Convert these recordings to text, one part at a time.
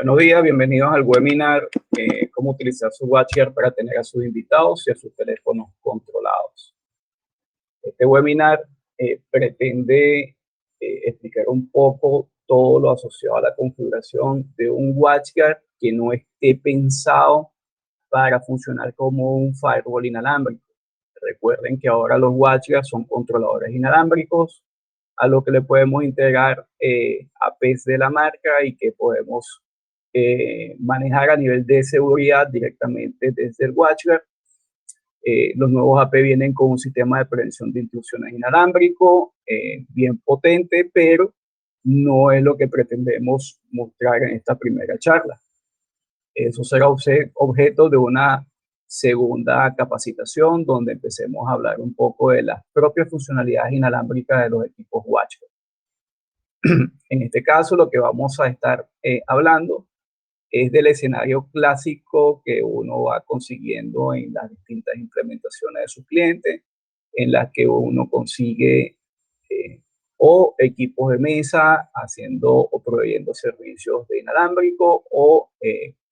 Buenos días, bienvenidos al webinar cómo utilizar su WatchGuard para tener a sus invitados y a sus teléfonos controlados. Este webinar pretende explicar un poco todo lo asociado a la configuración de un WatchGuard que no esté pensado para funcionar como un firewall inalámbrico. Recuerden que ahora los WatchGuards son controladores inalámbricos a lo que le podemos integrar APs de la marca y que podemos manejar a nivel de seguridad directamente desde el WatchGuard. Los nuevos AP vienen con un sistema de prevención de intrusiones inalámbrico bien potente, pero no es lo que pretendemos mostrar en esta primera charla. Eso será objeto de una segunda capacitación donde empecemos a hablar un poco de las propias funcionalidades inalámbricas de los equipos WatchGuard. En este caso, lo que vamos a estar hablando es del escenario clásico que uno va consiguiendo en las distintas implementaciones de sus clientes, en las que uno consigue o equipos de mesa haciendo o proveyendo servicios de inalámbrico o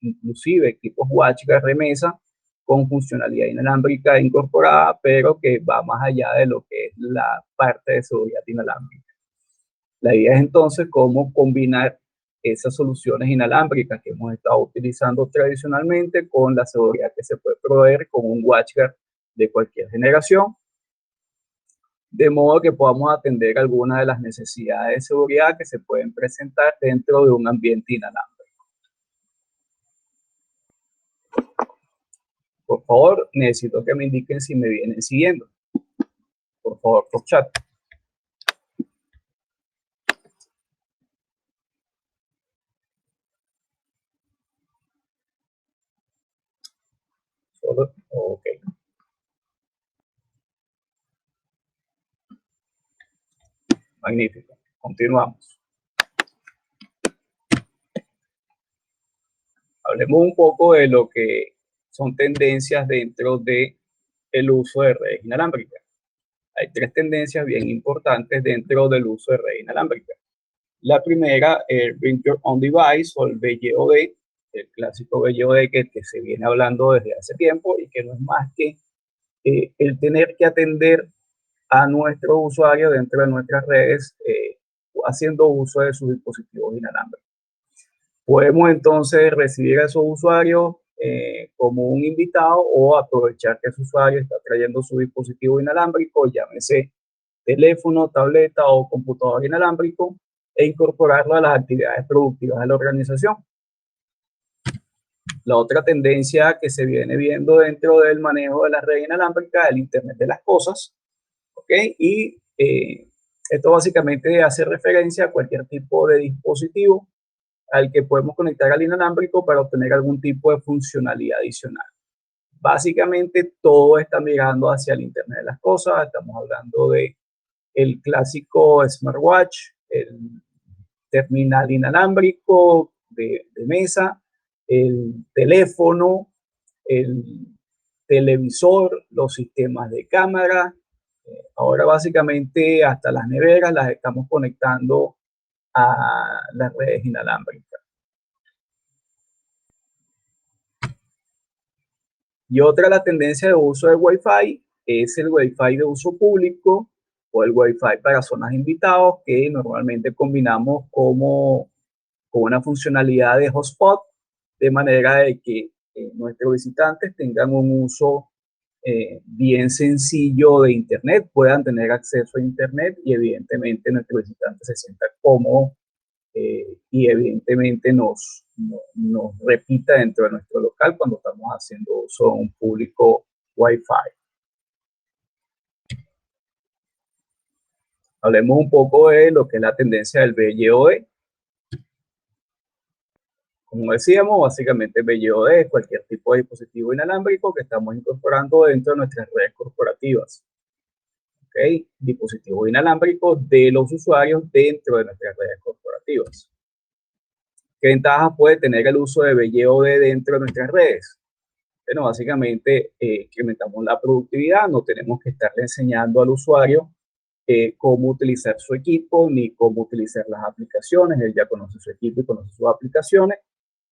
inclusive equipos WatchGuard de mesa con funcionalidad inalámbrica incorporada, pero que va más allá de lo que es la parte de seguridad inalámbrica. La idea es entonces cómo combinar esas soluciones inalámbricas que hemos estado utilizando tradicionalmente con la seguridad que se puede proveer con un WatchGuard de cualquier generación, de modo que podamos atender algunas de las necesidades de seguridad que se pueden presentar dentro de un ambiente inalámbrico. Por favor, necesito que me indiquen si me vienen siguiendo. Por favor, por chat. Ok. Magnífico. Continuamos. Hablemos un poco de lo que son tendencias dentro del uso de redes inalámbricas. Hay tres tendencias bien importantes dentro del uso de redes inalámbricas. La primera, el Bring Your Own Device o el BYOD, el clásico BYOD que se viene hablando desde hace tiempo y que no es más que el tener que atender a nuestros usuarios dentro de nuestras redes haciendo uso de sus dispositivos inalámbricos. Podemos entonces recibir a esos usuarios como un invitado o aprovechar que ese usuario está trayendo su dispositivo inalámbrico, llámese teléfono, tableta o computador inalámbrico, e incorporarlo a las actividades productivas de la organización. La otra tendencia que se viene viendo dentro del manejo de la red inalámbrica es el Internet de las Cosas, ¿ok? Y esto básicamente hace referencia a cualquier tipo de dispositivo al que podemos conectar al inalámbrico para obtener algún tipo de funcionalidad adicional. Básicamente todo está mirando hacia el Internet de las Cosas. Estamos hablando de el clásico smartwatch, el terminal inalámbrico de mesa, el teléfono, el televisor, los sistemas de cámara. Ahora básicamente hasta las neveras las estamos conectando a las redes inalámbricas. Y otra, la tendencia de uso de Wi-Fi es el Wi-Fi de uso público o el Wi-Fi para zonas invitados, que normalmente combinamos con una funcionalidad de hotspot, de manera de que nuestros visitantes tengan un uso bien sencillo de Internet, puedan tener acceso a Internet y evidentemente nuestros visitantes se sientan cómodos y evidentemente nos repita dentro de nuestro local cuando estamos haciendo uso de un público Wi-Fi. Hablemos un poco de lo que es la tendencia del BYOD. Como decíamos, básicamente BYOD es cualquier tipo de dispositivo inalámbrico que estamos incorporando dentro de nuestras redes corporativas. ¿Okay? Dispositivos inalámbricos de los usuarios dentro de nuestras redes corporativas. ¿Qué ventajas puede tener el uso de BYOD dentro de nuestras redes? Bueno, básicamente incrementamos la productividad, no tenemos que estarle enseñando al usuario cómo utilizar su equipo ni cómo utilizar las aplicaciones. Él ya conoce su equipo y conoce sus aplicaciones.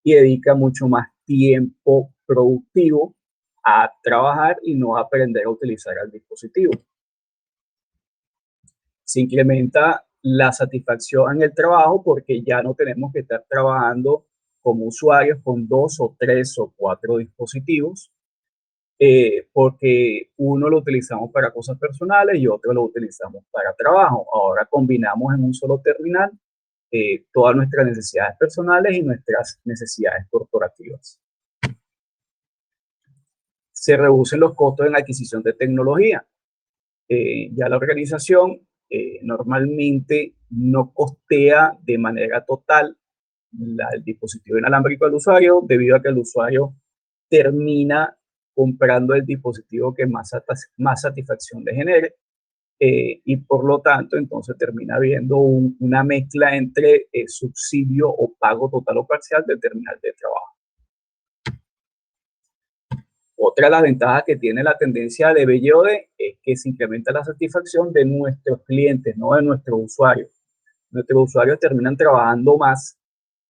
y dedica mucho más tiempo productivo a trabajar y no a aprender a utilizar el dispositivo. Se incrementa la satisfacción en el trabajo porque ya no tenemos que estar trabajando como usuarios con 2 o 3 o 4 dispositivos, porque uno lo utilizamos para cosas personales y otro lo utilizamos para trabajo. Ahora combinamos en un solo terminal todas nuestras necesidades personales y nuestras necesidades corporativas. Se reducen los costos en adquisición de tecnología. Ya la organización normalmente no costea de manera total el dispositivo inalámbrico al usuario, debido a que el usuario termina comprando el dispositivo que más satisfacción le genere, y por lo tanto entonces termina habiendo una mezcla entre subsidio o pago total o parcial del terminal de trabajo. Otra de las ventajas que tiene la tendencia de BYOD es que se incrementa la satisfacción de nuestros clientes, no de nuestros usuarios. Nuestros usuarios terminan trabajando más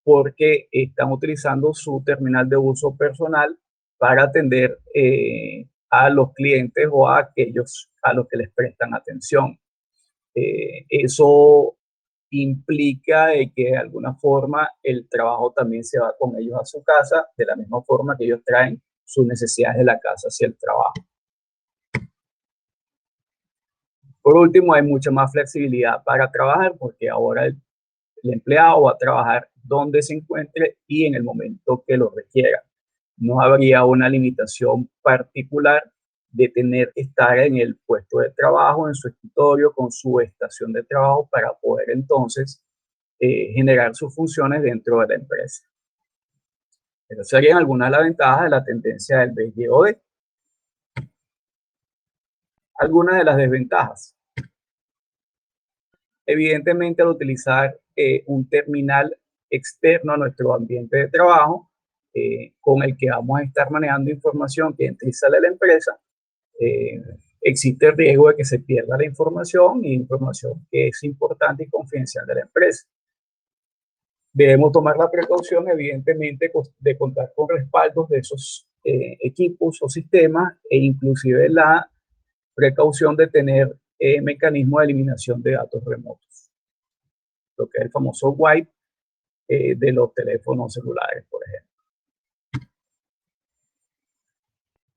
porque están utilizando su terminal de uso personal para atender a los clientes o a aquellos a los que les prestan atención. Eso implica que de alguna forma el trabajo también se va con ellos a su casa, de la misma forma que ellos traen sus necesidades de la casa hacia el trabajo. Por último, hay mucha más flexibilidad para trabajar porque ahora el empleado va a trabajar donde se encuentre y en el momento que lo requiera. No habría una limitación particular de tener que estar en el puesto de trabajo, en su escritorio, con su estación de trabajo para poder entonces generar sus funciones dentro de la empresa. Esas serían algunas de las ventajas de la tendencia del BYOD. Algunas de las desventajas. Evidentemente, al utilizar un terminal externo a nuestro ambiente de trabajo, con el que vamos a estar manejando información que entra y sale de la empresa, existe el riesgo de que se pierda la información y información que es importante y confidencial de la empresa. Debemos tomar la precaución, evidentemente, de contar con respaldos de esos equipos o sistemas e inclusive la precaución de tener mecanismos de eliminación de datos remotos, lo que es el famoso wipe de los teléfonos celulares, por ejemplo.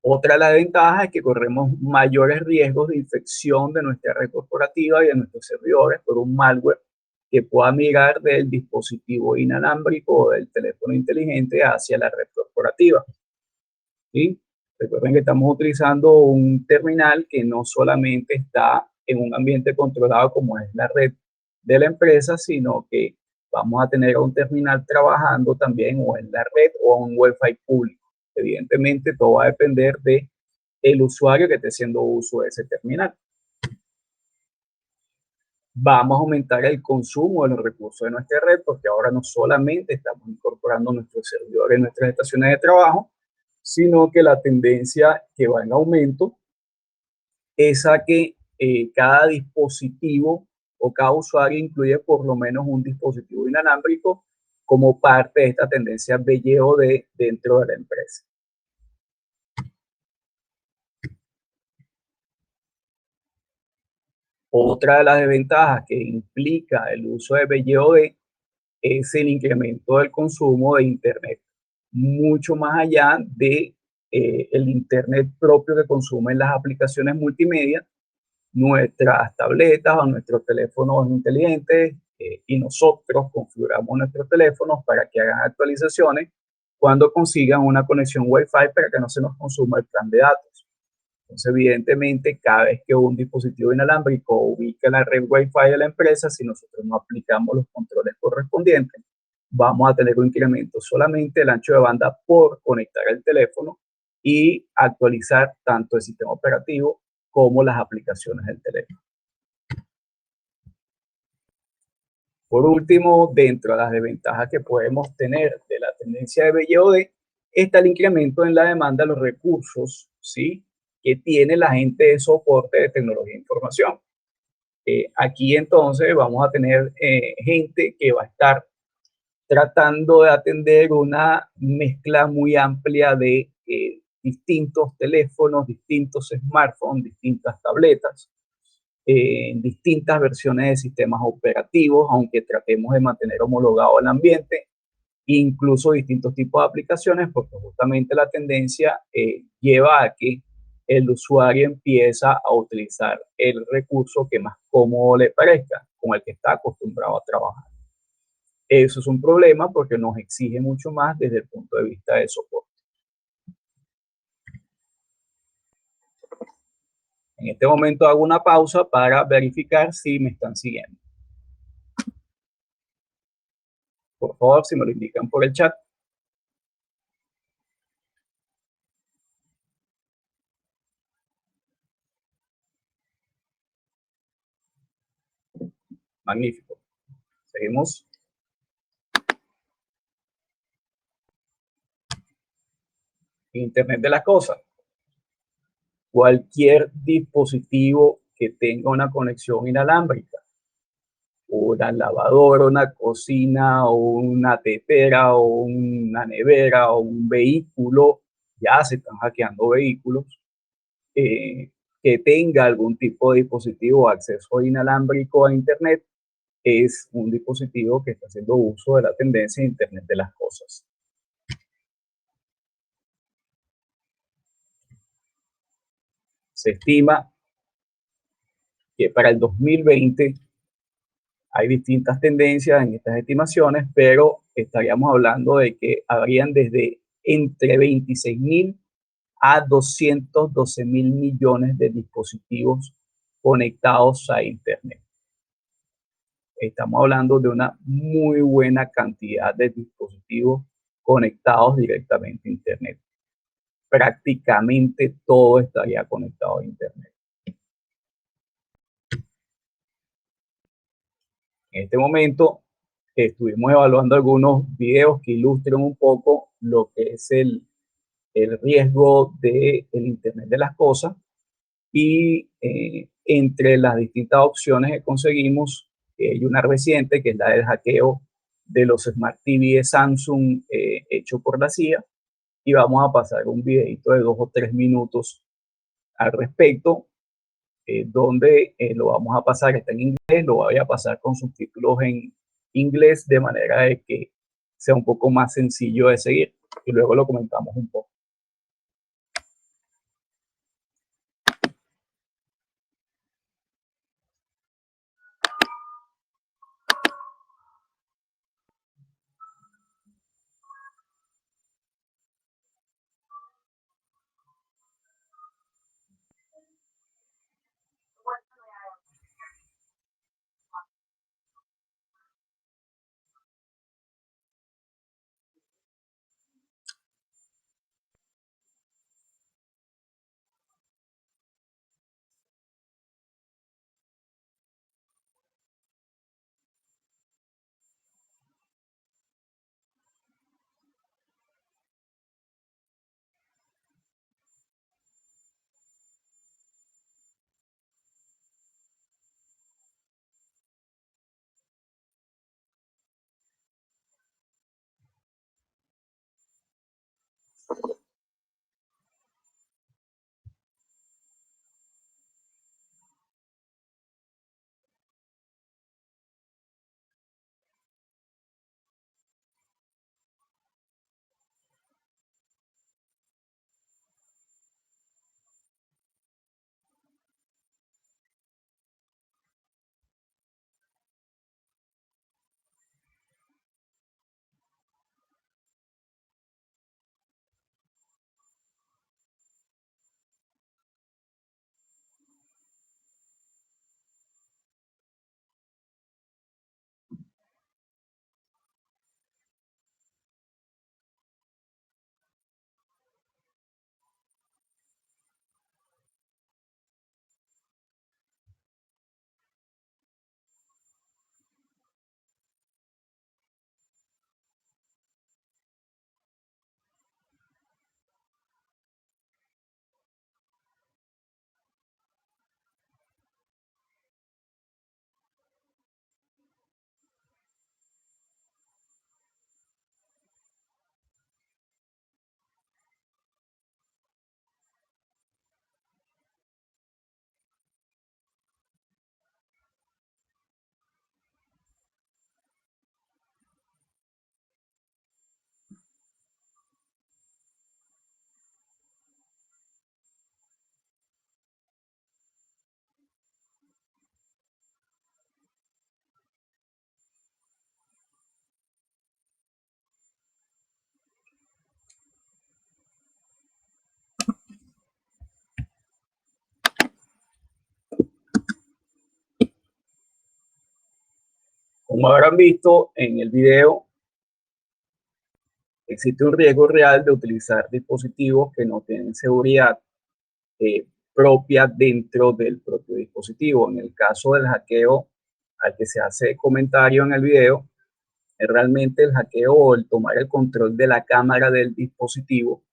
Otra de las ventajas es que corremos mayores riesgos de infección de nuestra red corporativa y de nuestros servidores por un malware que pueda migrar del dispositivo inalámbrico o del teléfono inteligente hacia la red corporativa. ¿Sí? Recuerden que estamos utilizando un terminal que no solamente está en un ambiente controlado como es la red de la empresa, sino que vamos a tener un terminal trabajando también o en la red o en un Wi-Fi público. Evidentemente, todo va a depender del usuario que esté haciendo uso de ese terminal. Vamos a aumentar el consumo de los recursos de nuestra red porque ahora no solamente estamos incorporando nuestros servidores en nuestras estaciones de trabajo, sino que la tendencia que va en aumento es a que cada dispositivo o cada usuario incluye por lo menos un dispositivo inalámbrico como parte de esta tendencia BYOD dentro de la empresa. Otra de las desventajas que implica el uso de BYOD es el incremento del consumo de Internet, mucho más allá de el Internet propio que consumen las aplicaciones multimedia, nuestras tabletas o nuestros teléfonos inteligentes, y nosotros configuramos nuestros teléfonos para que hagan actualizaciones cuando consigan una conexión Wi-Fi para que no se nos consuma el plan de datos. Entonces, evidentemente, cada vez que un dispositivo inalámbrico ubica la red Wi-Fi de la empresa, si nosotros no aplicamos los controles correspondientes, vamos a tener un incremento solamente del ancho de banda por conectar el teléfono y actualizar tanto el sistema operativo como las aplicaciones del teléfono. Por último, dentro de las desventajas que podemos tener de la tendencia de BYOD, está el incremento en la demanda de los recursos, ¿sí?, que tiene la gente de soporte de tecnología de información. Aquí entonces vamos a tener gente que va a estar tratando de atender una mezcla muy amplia de distintos teléfonos, distintos smartphones, distintas tabletas, distintas versiones de sistemas operativos, aunque tratemos de mantener homologado el ambiente, incluso distintos tipos de aplicaciones, porque justamente la tendencia lleva a que el usuario empieza a utilizar el recurso que más cómodo le parezca, con el que está acostumbrado a trabajar. Eso es un problema porque nos exige mucho más desde el punto de vista de soporte. En este momento hago una pausa para verificar si me están siguiendo. Por favor, si me lo indican por el chat. Magnífico. Seguimos. Internet de las cosas. Cualquier dispositivo que tenga una conexión inalámbrica, una lavadora, una cocina, o una tetera, o una nevera, o un vehículo, ya se están hackeando vehículos, que tenga algún tipo de dispositivo o acceso inalámbrico a Internet, es un dispositivo que está haciendo uso de la tendencia de Internet de las cosas. Se estima que para el 2020 hay distintas tendencias en estas estimaciones, pero estaríamos hablando de que habrían desde entre 26.000 a 212.000 millones de dispositivos conectados a Internet. Estamos hablando de una muy buena cantidad de dispositivos conectados directamente a Internet. Prácticamente todo estaría conectado a Internet. En este momento estuvimos evaluando algunos videos que ilustran un poco lo que es el riesgo del Internet de las cosas, y entre las distintas opciones que conseguimos, hay una reciente que es la del hackeo de los Smart TV de Samsung hecho por la CIA, y vamos a pasar un videito de 2 o 3 minutos al respecto, donde lo vamos a pasar, está en inglés, lo voy a pasar con subtítulos en inglés de manera de que sea un poco más sencillo de seguir, y luego lo comentamos un poco. Como habrán visto en el video, existe un riesgo real de utilizar dispositivos que no tienen seguridad propia dentro del propio dispositivo. En el caso del hackeo al que se hace comentario en el video, realmente el hackeo o el tomar el control de la cámara del dispositivo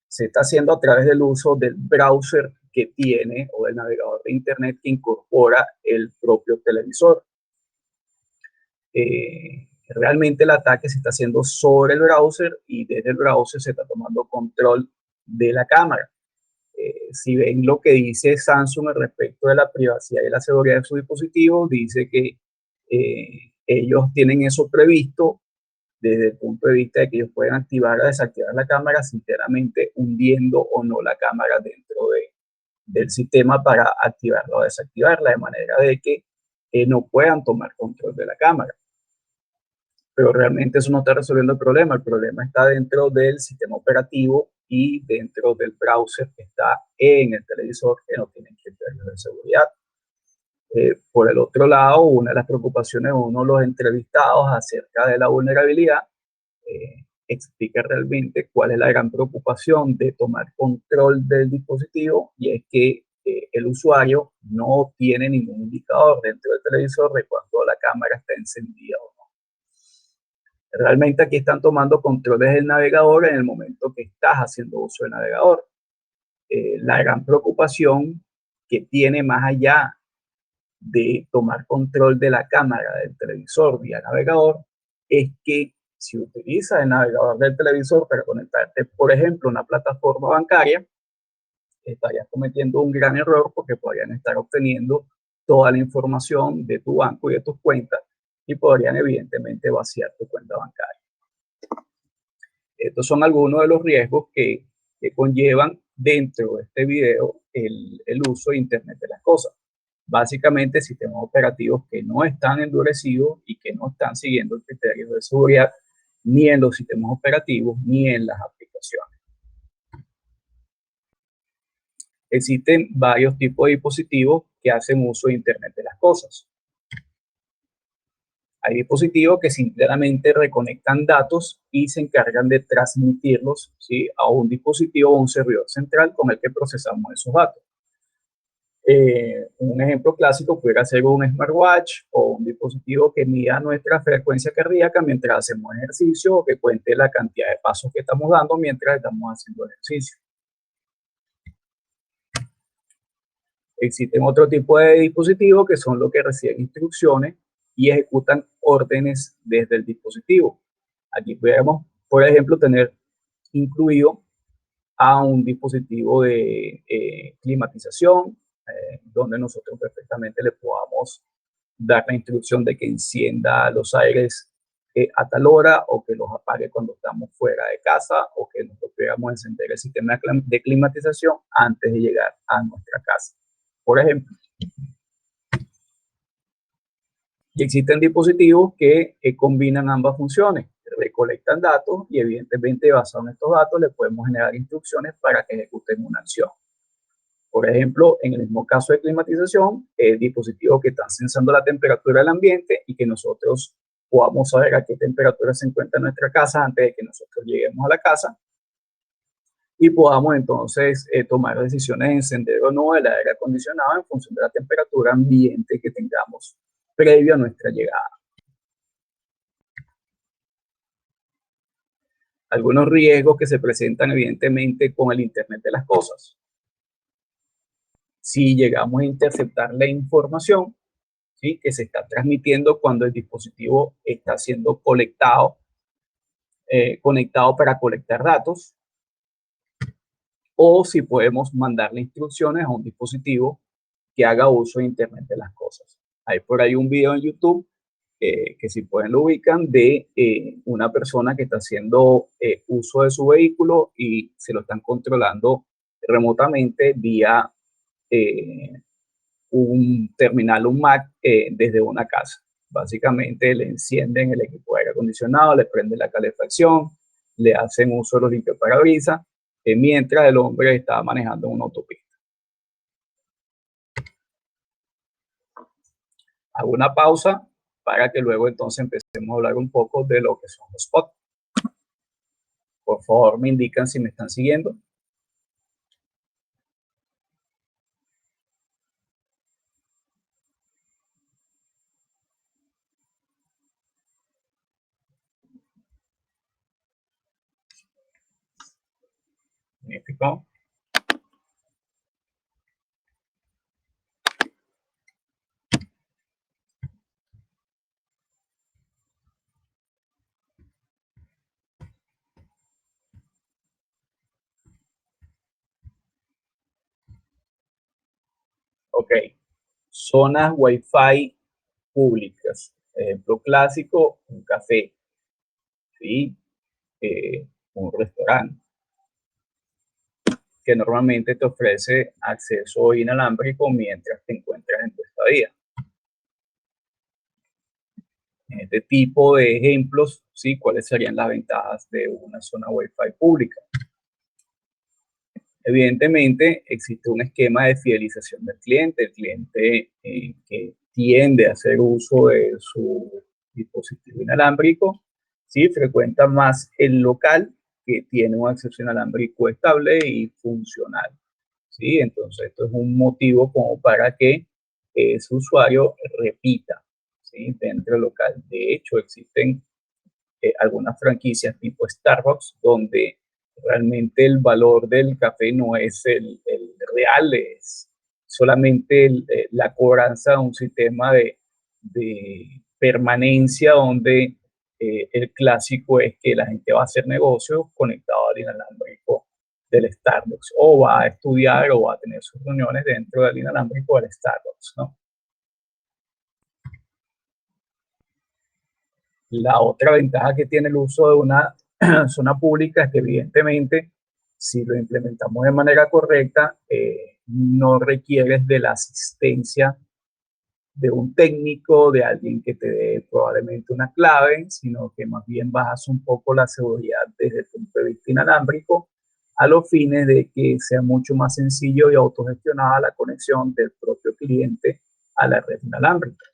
se está haciendo a través del uso del browser que tiene o del navegador de internet que incorpora el propio televisor. Realmente el ataque se está haciendo sobre el browser y desde el browser se está tomando control de la cámara. Si ven lo que dice Samsung al respecto de la privacidad y la seguridad de sus dispositivos, dice que ellos tienen eso previsto desde el punto de vista de que ellos pueden activar o desactivar la cámara sinceramente hundiendo o no la cámara dentro del sistema para activarla o desactivarla, de manera de que no puedan tomar control de la cámara. Pero realmente eso no está resolviendo el problema está dentro del sistema operativo y dentro del browser que está en el televisor, que no tienen criterios de seguridad. Por el otro lado, una de las preocupaciones de uno de los entrevistados acerca de la vulnerabilidad explica realmente cuál es la gran preocupación de tomar control del dispositivo, y es que el usuario no tiene ningún indicador dentro del televisor de cuando la cámara está encendida o no. Realmente aquí están tomando controles del navegador en el momento que estás haciendo uso del navegador. La gran preocupación que tiene más allá de tomar control de la cámara del televisor vía navegador es que si utilizas el navegador del televisor para conectarte, por ejemplo, a una plataforma bancaria, estarías cometiendo un gran error porque podrían estar obteniendo toda la información de tu banco y de tus cuentas y podrían evidentemente vaciar tu cuenta bancaria. Estos son algunos de los riesgos que conllevan dentro de este video el uso de Internet de las cosas. Básicamente sistemas operativos que no están endurecidos y que no están siguiendo el criterio de seguridad ni en los sistemas operativos ni en las aplicaciones. Existen varios tipos de dispositivos que hacen uso de Internet de las cosas. Hay dispositivos que simplemente reconectan datos y se encargan de transmitirlos, ¿sí?, a un dispositivo o un servidor central con el que procesamos esos datos. Un ejemplo clásico pudiera ser un smartwatch o un dispositivo que mida nuestra frecuencia cardíaca mientras hacemos ejercicio o que cuente la cantidad de pasos que estamos dando mientras estamos haciendo ejercicio. Existen otro tipo de dispositivos que son los que reciben instrucciones y ejecutan órdenes desde el dispositivo. Aquí podemos, por ejemplo, tener incluido a un dispositivo de climatización, donde nosotros perfectamente le podamos dar la instrucción de que encienda los aires a tal hora o que los apague cuando estamos fuera de casa o que nosotros podamos encender el sistema de climatización antes de llegar a nuestra casa, por ejemplo. Y existen dispositivos que combinan ambas funciones, recolectan datos y evidentemente basado en estos datos le podemos generar instrucciones para que ejecuten una acción. Por ejemplo, en el mismo caso de climatización, dispositivos que están sensando la temperatura del ambiente y que nosotros podamos saber a qué temperatura se encuentra nuestra casa antes de que nosotros lleguemos a la casa y podamos entonces tomar decisiones de encender o no el aire acondicionado en función de la temperatura ambiente que tengamos previo a nuestra llegada. Algunos riesgos que se presentan evidentemente con el Internet de las cosas. Si llegamos a interceptar la información, ¿sí?, que se está transmitiendo cuando el dispositivo está siendo conectado para colectar datos, o si podemos mandarle instrucciones a un dispositivo que haga uso de Internet de las cosas. Hay por ahí un video en YouTube que si pueden lo ubican, de una persona que está haciendo uso de su vehículo y se lo están controlando remotamente vía un terminal, un Mac, desde una casa. Básicamente le encienden el equipo de aire acondicionado, le prenden la calefacción, le hacen uso de los limpiaparabrisas, mientras el hombre está manejando una autopista. Hago una pausa para que luego entonces empecemos a hablar un poco de lo que son los spots. Por favor, me indican si me están siguiendo. Magnífico. Ok. Zonas Wi-Fi públicas. Ejemplo clásico, un café, ¿sí? Un restaurante, que normalmente te ofrece acceso inalámbrico mientras te encuentras en tu estadía. En este tipo de ejemplos, ¿sí? ¿Cuáles serían las ventajas de una zona Wi-Fi pública? Evidentemente, existe un esquema de fidelización del cliente. El cliente que tiende a hacer uso de su dispositivo inalámbrico, ¿sí? Frecuenta más el local que tiene un acceso inalámbrico estable y funcional, ¿sí? Entonces, esto es un motivo como para que ese usuario repita, ¿sí? Dentro del local. De hecho, existen algunas franquicias tipo Starbucks donde realmente el valor del café no es el real, es solamente la cobranza de un sistema de permanencia donde el clásico es que la gente va a hacer negocios conectado al inalámbrico del Starbucks o va a estudiar o va a tener sus reuniones dentro del inalámbrico del Starbucks, ¿no? La otra ventaja que tiene el uso de una zona pública es que evidentemente si lo implementamos de manera correcta, no requieres de la asistencia de un técnico, de alguien que te dé probablemente una clave, sino que más bien bajas un poco la seguridad desde el punto de vista inalámbrico a los fines de que sea mucho más sencillo y autogestionada la conexión del propio cliente a la red inalámbrica.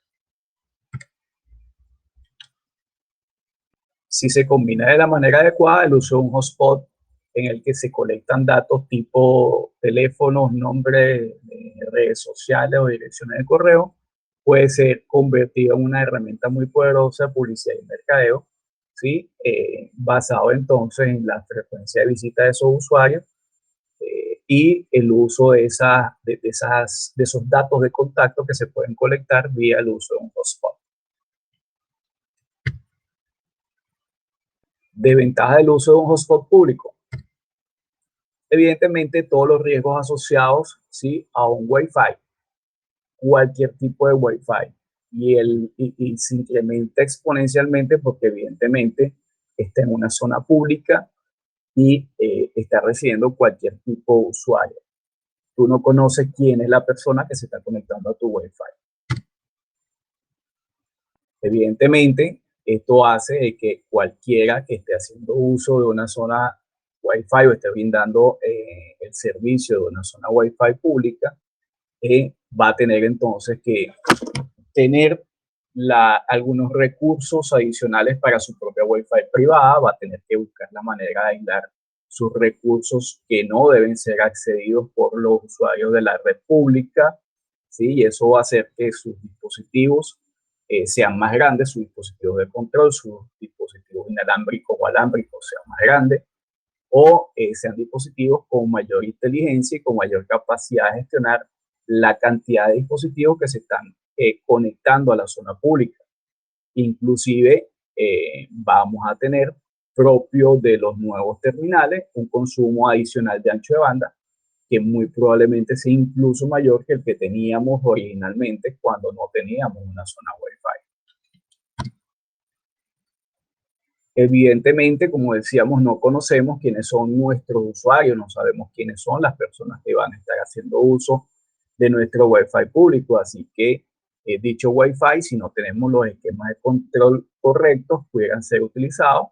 Si se combina de la manera adecuada, el uso de un hotspot en el que se colectan datos tipo teléfonos, nombres, redes sociales o direcciones de correo, puede ser convertido en una herramienta muy poderosa de publicidad y mercadeo, ¿sí? Basado entonces en la frecuencia de visita de esos usuarios y el uso de esos datos de contacto que se pueden colectar vía el uso de un hotspot. De ventaja del uso de un hotspot público. Evidentemente, todos los riesgos asociados, ¿sí? A un Wi-Fi, cualquier tipo de Wi-Fi, y se incrementa exponencialmente porque evidentemente está en una zona pública y está recibiendo cualquier tipo de usuario. Tú no conoces quién es la persona que se está conectando a tu Wi-Fi. Evidentemente, esto hace que cualquiera que esté haciendo uso de una zona Wi-Fi o esté brindando el servicio de una zona Wi-Fi pública, va a tener entonces que tener algunos recursos adicionales para su propia Wi-Fi privada, va a tener que buscar la manera de aislar sus recursos que no deben ser accedidos por los usuarios de la red pública, ¿sí? Y eso va a hacer que sus dispositivos sean más grandes, sus dispositivos de control, sus dispositivos inalámbricos o alámbricos sean más grandes, o sean dispositivos con mayor inteligencia y con mayor capacidad de gestionar la cantidad de dispositivos que se están conectando a la zona pública. Inclusive vamos a tener propio de los nuevos terminales un consumo adicional de ancho de banda que muy probablemente sea incluso mayor que el que teníamos originalmente cuando no teníamos una zona Wi-Fi. Evidentemente, como decíamos, no conocemos quiénes son nuestros usuarios, no sabemos quiénes son las personas que van a estar haciendo uso de nuestro Wi-Fi público, así que dicho Wi-Fi, si no tenemos los esquemas de control correctos, pudieran ser utilizados,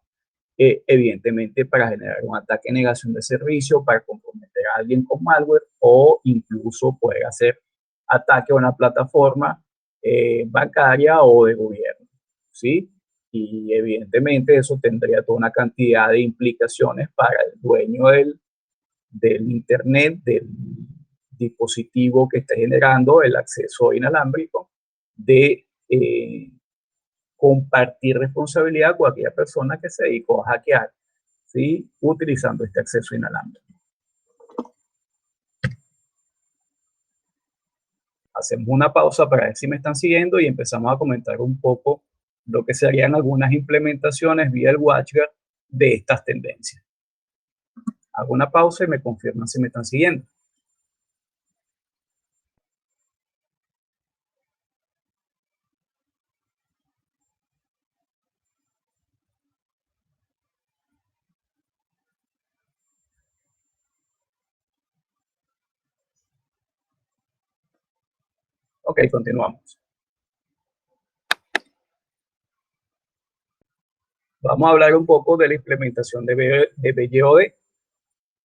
evidentemente para generar un ataque de negación de servicio, para comprometer a alguien con malware o incluso poder hacer ataque a una plataforma bancaria o de gobierno. ¿sí? Y evidentemente eso tendría toda una cantidad de implicaciones para el dueño del Internet, del dispositivo que esté generando el acceso inalámbrico, de compartir responsabilidad con aquella persona que se dedicó a hackear, ¿sí? Utilizando este acceso inalámbrico. Hacemos una pausa para ver si me están siguiendo y empezamos a comentar un poco lo que serían algunas implementaciones vía el WatchGuard de estas tendencias. Hago una pausa y me confirman si me están siguiendo. Ok, continuamos. Vamos a hablar un poco de la implementación de BYOD.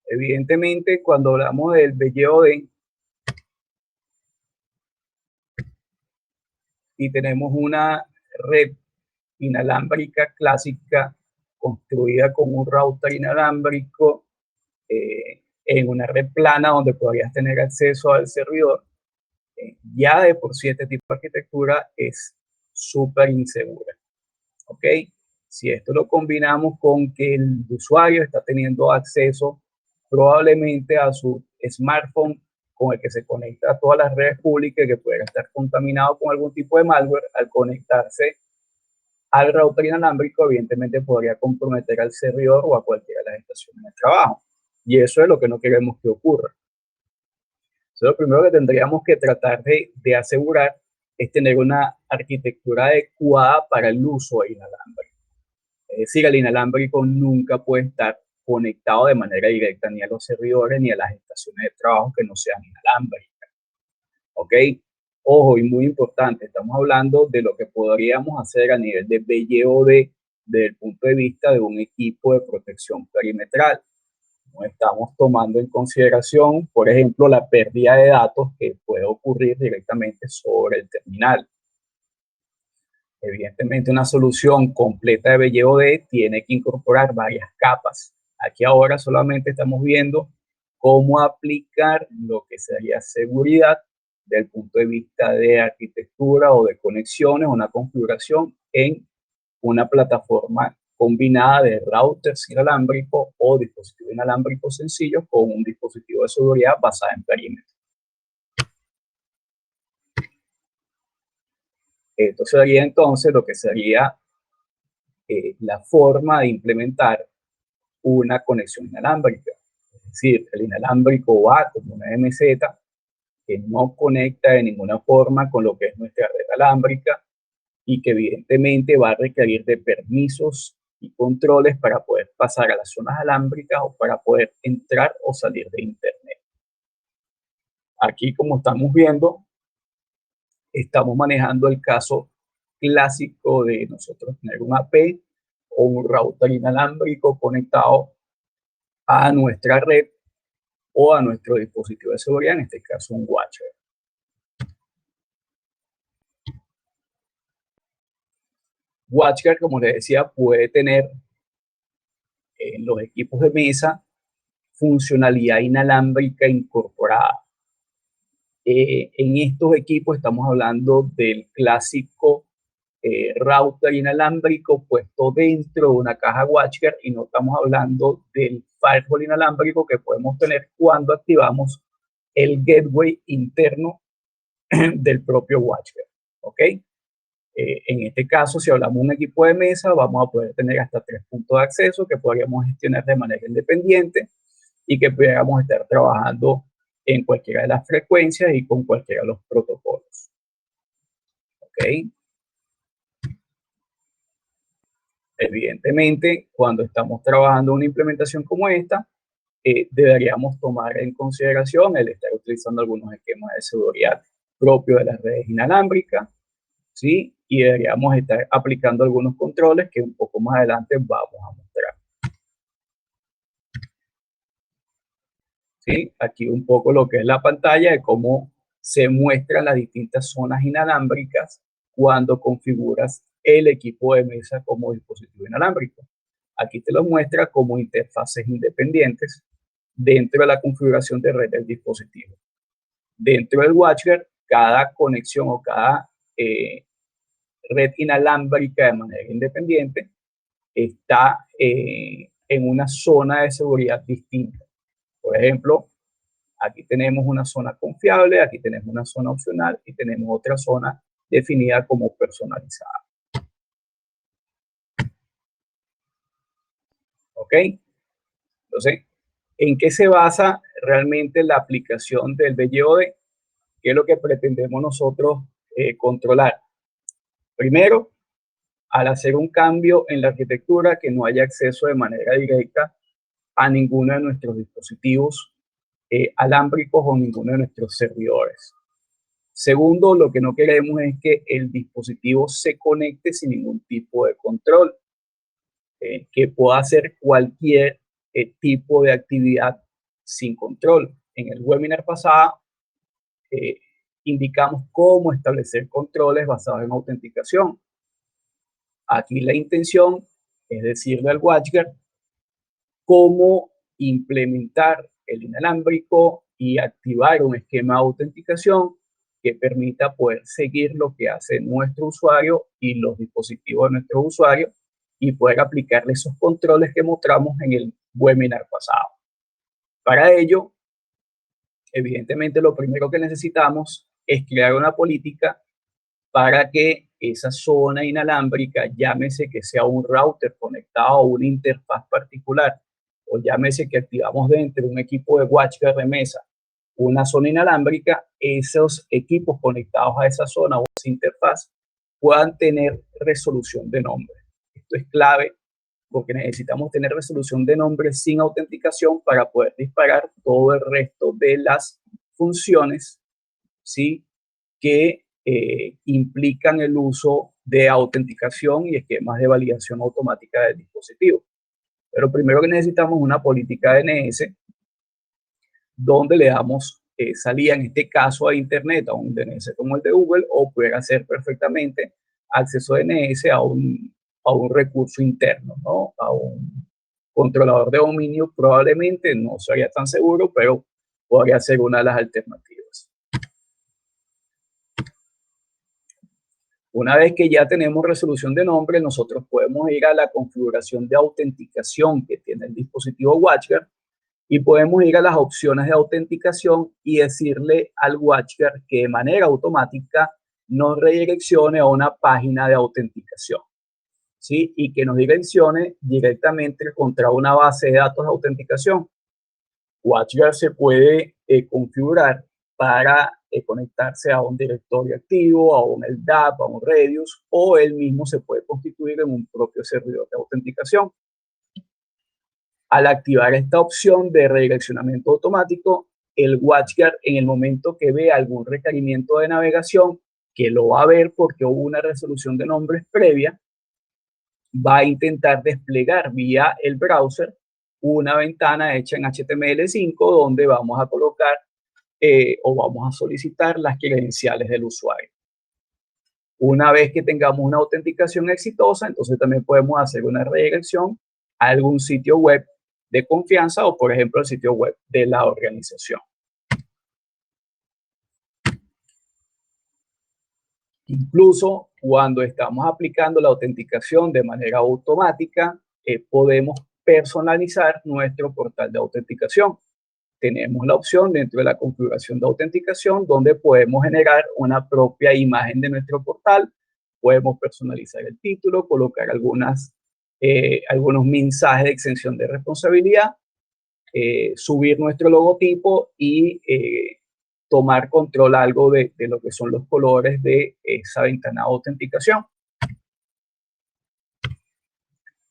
Evidentemente, cuando hablamos del BYOD y tenemos una red inalámbrica clásica construida con un router inalámbrico en una red plana donde podrías tener acceso al servidor, ya de por sí este tipo de arquitectura es súper insegura. ¿Ok? Si esto lo combinamos con que el usuario está teniendo acceso probablemente a su smartphone con el que se conecta a todas las redes públicas, que pueda estar contaminado con algún tipo de malware, al conectarse al router inalámbrico, evidentemente podría comprometer al servidor o a cualquiera de las estaciones de trabajo. Y eso es lo que no queremos que ocurra. Entonces, lo primero que tendríamos que tratar de asegurar es tener una arquitectura adecuada para el uso inalámbrico. Es decir, el inalámbrico nunca puede estar conectado de manera directa ni a los servidores ni a las estaciones de trabajo que no sean inalámbricas. ¿Ok? Ojo, y muy importante, estamos hablando de lo que podríamos hacer a nivel de BYOD desde el punto de vista de un equipo de protección perimetral. No estamos tomando en consideración, por ejemplo, la pérdida de datos que puede ocurrir directamente sobre el terminal. Evidentemente, una solución completa de BYOD tiene que incorporar varias capas. Aquí ahora solamente estamos viendo cómo aplicar lo que sería seguridad desde el punto de vista de arquitectura o de conexiones, una configuración en una plataforma combinada de routers inalámbricos o dispositivos inalámbricos sencillos con un dispositivo de seguridad basado en perímetro. Esto sería entonces lo que sería la forma de implementar una conexión inalámbrica. Es decir, el inalámbrico va como una MZ que no conecta de ninguna forma con lo que es nuestra red alámbrica y que evidentemente va a requerir de permisos y controles para poder pasar a las zonas alámbricas o para poder entrar o salir de Internet. Aquí, como estamos viendo, estamos manejando el caso clásico de nosotros tener un AP o un router inalámbrico conectado a nuestra red o a nuestro dispositivo de seguridad, en este caso un WatchGuard. WatchGuard, como les decía, puede tener en los equipos de mesa funcionalidad inalámbrica incorporada. En estos equipos estamos hablando del clásico router inalámbrico puesto dentro de una caja WatchGuard y no estamos hablando del firewall inalámbrico que podemos tener cuando activamos el gateway interno del propio WatchGuard. ¿Ok? En este caso, si hablamos de un equipo de mesa, vamos a poder tener hasta 3 puntos de acceso que podríamos gestionar de manera independiente y que pudiéramos estar trabajando en cualquiera de las frecuencias y con cualquiera de los protocolos. ¿Ok? Evidentemente, cuando estamos trabajando una implementación como esta, deberíamos tomar en consideración el estar utilizando algunos esquemas de seguridad propios de las redes inalámbricas, ¿sí? Y deberíamos estar aplicando algunos controles que un poco más adelante vamos a mostrar. ¿Sí? Aquí un poco lo que es la pantalla de cómo se muestran las distintas zonas inalámbricas cuando configuras el equipo de mesa como dispositivo inalámbrico. Aquí te lo muestra como interfaces independientes dentro de la configuración de red del dispositivo. Dentro del WatchGuard, cada conexión o cada red inalámbrica de manera independiente está en una zona de seguridad distinta. Por ejemplo, aquí tenemos una zona confiable, aquí tenemos una zona opcional y tenemos otra zona definida como personalizada. ¿Ok? Entonces, ¿en qué se basa realmente la aplicación del BYOD? ¿Qué es lo que pretendemos nosotros controlar? Primero, al hacer un cambio en la arquitectura, que no haya acceso de manera directa a ninguno de nuestros dispositivos alámbricos o ninguno de nuestros servidores. Segundo, lo que no queremos es que el dispositivo se conecte sin ningún tipo de control, que pueda hacer cualquier tipo de actividad sin control. En el webinar pasado indicamos cómo establecer controles basados en autenticación. Aquí la intención es decirle al WatchGuard cómo implementar el inalámbrico y activar un esquema de autenticación que permita poder seguir lo que hace nuestro usuario y los dispositivos de nuestro usuario y poder aplicarle esos controles que mostramos en el webinar pasado. Para ello, evidentemente, lo primero que necesitamos es crear una política para que esa zona inalámbrica, llámese que sea un router conectado a una interfaz particular, o llámese que activamos dentro de un equipo de WatchGuard de mesa una zona inalámbrica, esos equipos conectados a esa zona o a esa interfaz puedan tener resolución de nombre. Esto es clave porque necesitamos tener resolución de nombre sin autenticación para poder disparar todo el resto de las funciones, ¿sí?, que implican el uso de autenticación y esquemas de validación automática del dispositivo. Pero primero que necesitamos una política DNS donde le damos salida, en este caso, a Internet, a un DNS como el de Google, o puede hacer perfectamente acceso DNS a un recurso interno, ¿no? A un controlador de dominio, probablemente, no sería tan seguro, pero podría ser una de las alternativas. Una vez que ya tenemos resolución de nombre, nosotros podemos ir a la configuración de autenticación que tiene el dispositivo WatchGuard y podemos ir a las opciones de autenticación y decirle al WatchGuard que de manera automática nos redireccione a una página de autenticación, ¿sí? Y que nos direccione directamente contra una base de datos de autenticación. WatchGuard se puede configurar para conectarse a un directorio activo, a un LDAP, a un Redius, o él mismo se puede constituir en un propio servidor de autenticación. Al activar esta opción de redireccionamiento automático, el WatchGuard, en el momento que vea algún requerimiento de navegación, que lo va a ver porque hubo una resolución de nombres previa, va a intentar desplegar vía el browser una ventana hecha en HTML5 donde vamos a colocar o vamos a solicitar las credenciales del usuario. Una vez que tengamos una autenticación exitosa, entonces también podemos hacer una redirección a algún sitio web de confianza o, por ejemplo, el sitio web de la organización. Incluso cuando estamos aplicando la autenticación de manera automática, podemos personalizar nuestro portal de autenticación. Tenemos la opción dentro de la configuración de autenticación donde podemos generar una propia imagen de nuestro portal, podemos personalizar el título, colocar algunos mensajes de exención de responsabilidad, subir nuestro logotipo y tomar control algo de lo que son los colores de esa ventana de autenticación.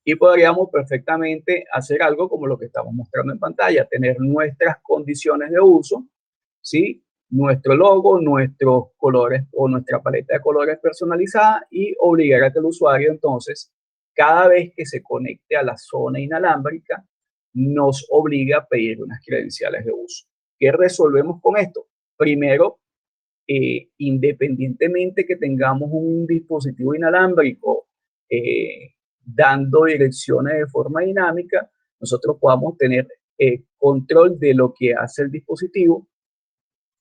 Y podríamos perfectamente hacer algo como lo que estamos mostrando en pantalla, tener nuestras condiciones de uso, ¿sí?, nuestro logo, nuestros colores o nuestra paleta de colores personalizada y obligar a que el usuario, entonces, cada vez que se conecte a la zona inalámbrica, nos obliga a pedir unas credenciales de uso. ¿Qué resolvemos con esto? Primero, independientemente que tengamos un dispositivo inalámbrico dando direcciones de forma dinámica, nosotros podamos tener control de lo que hace el dispositivo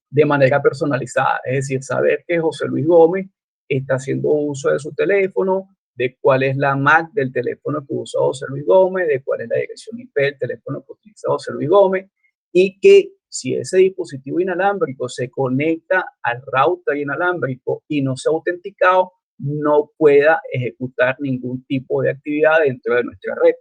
de manera personalizada. Es decir, saber que José Luis Gómez está haciendo uso de su teléfono, de cuál es la MAC del teléfono que usa José Luis Gómez, de cuál es la dirección IP del teléfono que utiliza José Luis Gómez, y que si ese dispositivo inalámbrico se conecta al router inalámbrico y no se ha autenticado, no pueda ejecutar ningún tipo de actividad dentro de nuestra red.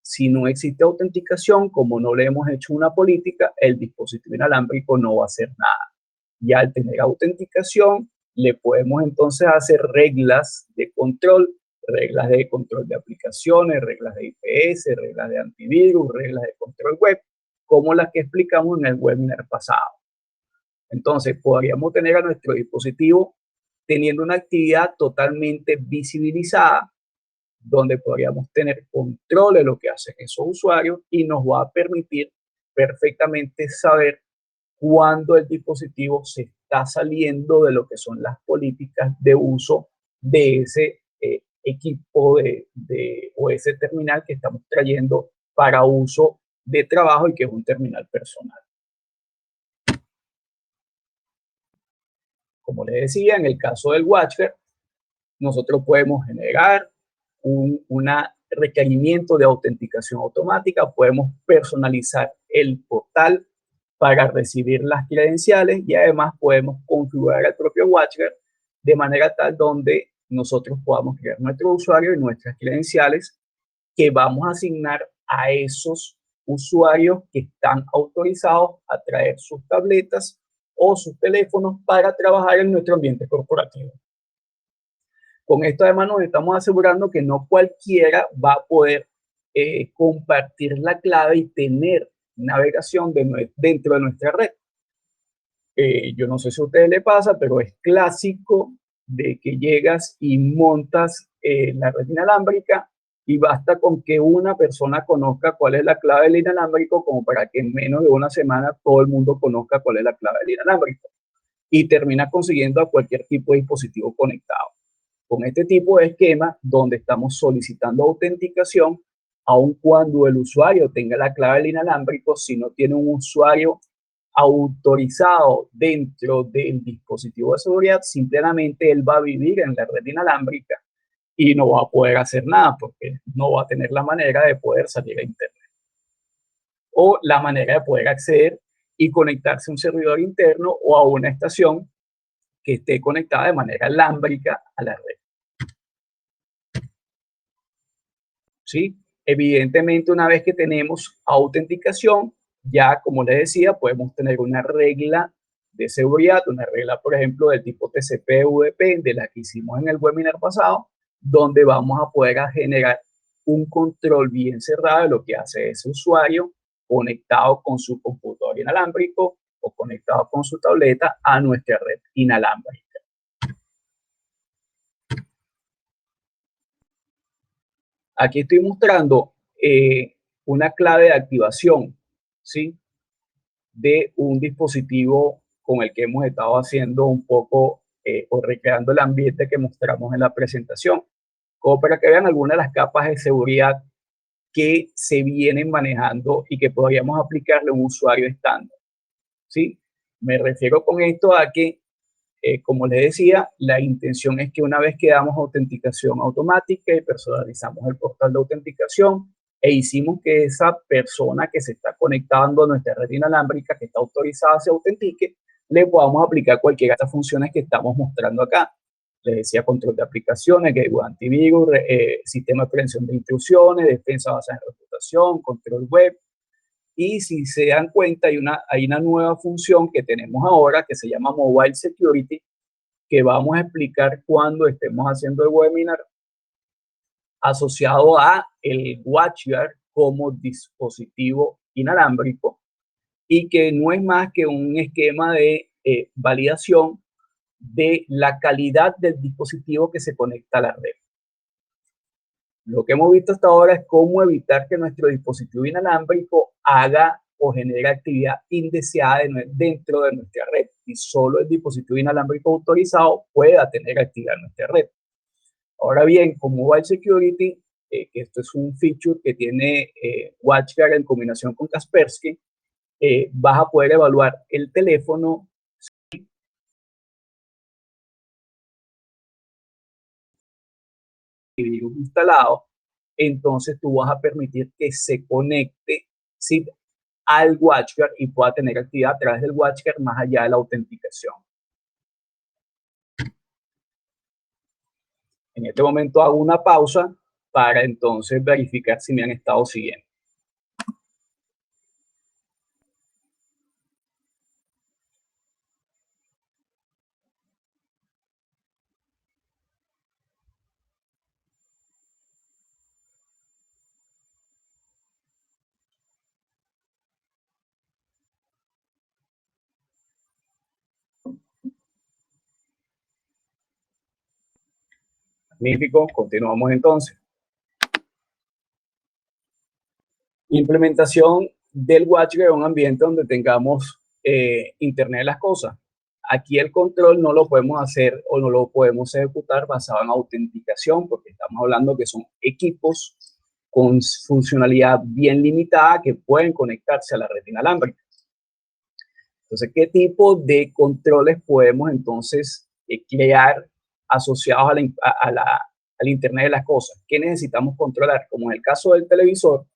Si no existe autenticación, como no le hemos hecho una política, el dispositivo inalámbrico no va a hacer nada. Y al tener autenticación, le podemos entonces hacer reglas de control de aplicaciones, reglas de IPS, reglas de antivirus, reglas de control web, como las que explicamos en el webinar pasado. Entonces, podríamos tener a nuestro dispositivo teniendo una actividad totalmente visibilizada, donde podríamos tener control de lo que hacen esos usuarios y nos va a permitir perfectamente saber cuándo el dispositivo se está saliendo de lo que son las políticas de uso de ese equipo o ese terminal que estamos trayendo para uso de trabajo y que es un terminal personal. Como les decía, en el caso del WatchGuard, nosotros podemos generar un requerimiento de autenticación automática, podemos personalizar el portal para recibir las credenciales y además podemos configurar el propio WatchGuard de manera tal donde nosotros podamos crear nuestro usuario y nuestras credenciales que vamos a asignar a esos usuarios que están autorizados a traer sus tabletas o sus teléfonos para trabajar en nuestro ambiente corporativo. Con esto además nos estamos asegurando que no cualquiera va a poder compartir la clave y tener navegación dentro de nuestra red. Yo no sé si a ustedes les pasa, pero es clásico de que llegas y montas la red inalámbrica y basta con que una persona conozca cuál es la clave del inalámbrico como para que en menos de una semana todo el mundo conozca cuál es la clave del inalámbrico y termina consiguiendo a cualquier tipo de dispositivo conectado. Con este tipo de esquema donde estamos solicitando autenticación, aun cuando el usuario tenga la clave del inalámbrico, si no tiene un usuario autorizado dentro del dispositivo de seguridad, simplemente él va a vivir en la red inalámbrica y no va a poder hacer nada porque no va a tener la manera de poder salir a internet o la manera de poder acceder y conectarse a un servidor interno o a una estación que esté conectada de manera alámbrica a la red. ¿Sí? Evidentemente, una vez que tenemos autenticación, ya como les decía, podemos tener una regla de seguridad, una regla, por ejemplo, del tipo TCP/UDP, de la que hicimos en el webinar pasado, donde vamos a poder generar un control bien cerrado de lo que hace ese usuario conectado con su computador inalámbrico o conectado con su tableta a nuestra red inalámbrica. Aquí estoy mostrando una clave de activación, ¿sí? De un dispositivo con el que hemos estado haciendo un poco o recreando el ambiente que mostramos en la presentación, como para que vean algunas de las capas de seguridad que se vienen manejando y que podríamos aplicarle a un usuario estándar, ¿sí? Me refiero con esto a que como les decía, la intención es que una vez que damos autenticación automática y personalizamos el portal de autenticación e hicimos que esa persona que se está conectando a nuestra red inalámbrica, que está autorizada, se autentique, le podamos aplicar cualquiera de estas funciones que estamos mostrando acá. Les decía, control de aplicaciones, gateway antivirus, sistema de prevención de intrusiones, defensa basada en reputación, control web. Y si se dan cuenta, hay una nueva función que tenemos ahora que se llama Mobile Security, que vamos a explicar cuando estemos haciendo el webinar asociado a el WatchGuard como dispositivo inalámbrico y que no es más que un esquema de validación de la calidad del dispositivo que se conecta a la red. Lo que hemos visto hasta ahora es cómo evitar que nuestro dispositivo inalámbrico haga o genere actividad indeseada dentro de nuestra red y solo el dispositivo inalámbrico autorizado pueda tener actividad en nuestra red. Ahora bien, con Mobile Security, que esto es un feature que tiene WatchGuard en combinación con Kaspersky, vas a poder evaluar el teléfono virus instalado, entonces tú vas a permitir que se conecte, ¿sí?, al WatchGuard y pueda tener actividad a través del WatchGuard más allá de la autenticación. En este momento hago una pausa para entonces verificar si me han estado siguiendo. Magnífico, continuamos entonces. Implementación del WatchGuard en un ambiente donde tengamos Internet de las cosas. Aquí el control no lo podemos hacer o no lo podemos ejecutar basado en autenticación, porque estamos hablando que son equipos con funcionalidad bien limitada que pueden conectarse a la red inalámbrica. Entonces, ¿qué tipo de controles podemos entonces crear asociados al Internet de las cosas? ¿Qué necesitamos controlar? Como en el caso del televisor,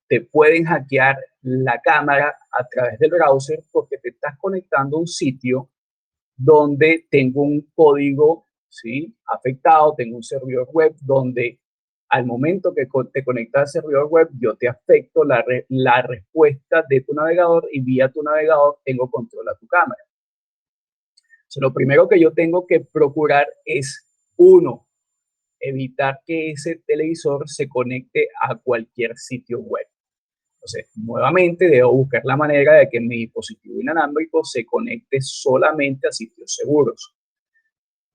te pueden hackear la cámara a través del browser porque te estás conectando a un sitio donde tengo un código, ¿sí?, afectado, tengo un servidor web donde al momento que te conectas al servidor web, yo te afecto la respuesta de tu navegador y vía tu navegador tengo control a tu cámara. Entonces, lo primero que yo tengo que procurar es, uno, evitar que ese televisor se conecte a cualquier sitio web. Entonces, nuevamente debo buscar la manera de que mi dispositivo inalámbrico se conecte solamente a sitios seguros.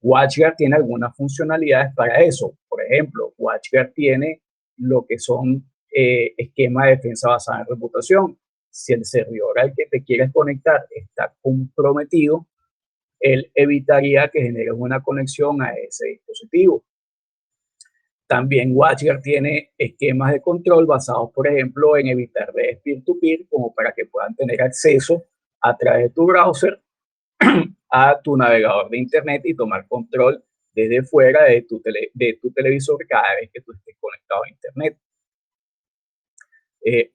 WatchGuard tiene algunas funcionalidades para eso. Por ejemplo, WatchGuard tiene lo que son esquemas de defensa basada en reputación. Si el servidor al que te quieres conectar está comprometido, él evitaría que generes una conexión a ese dispositivo. También WatchGuard tiene esquemas de control basados, por ejemplo, en evitar redes peer-to-peer, como para que puedan tener acceso a través de tu browser a tu navegador de Internet y tomar control desde fuera de tu televisor cada vez que tú estés conectado a Internet.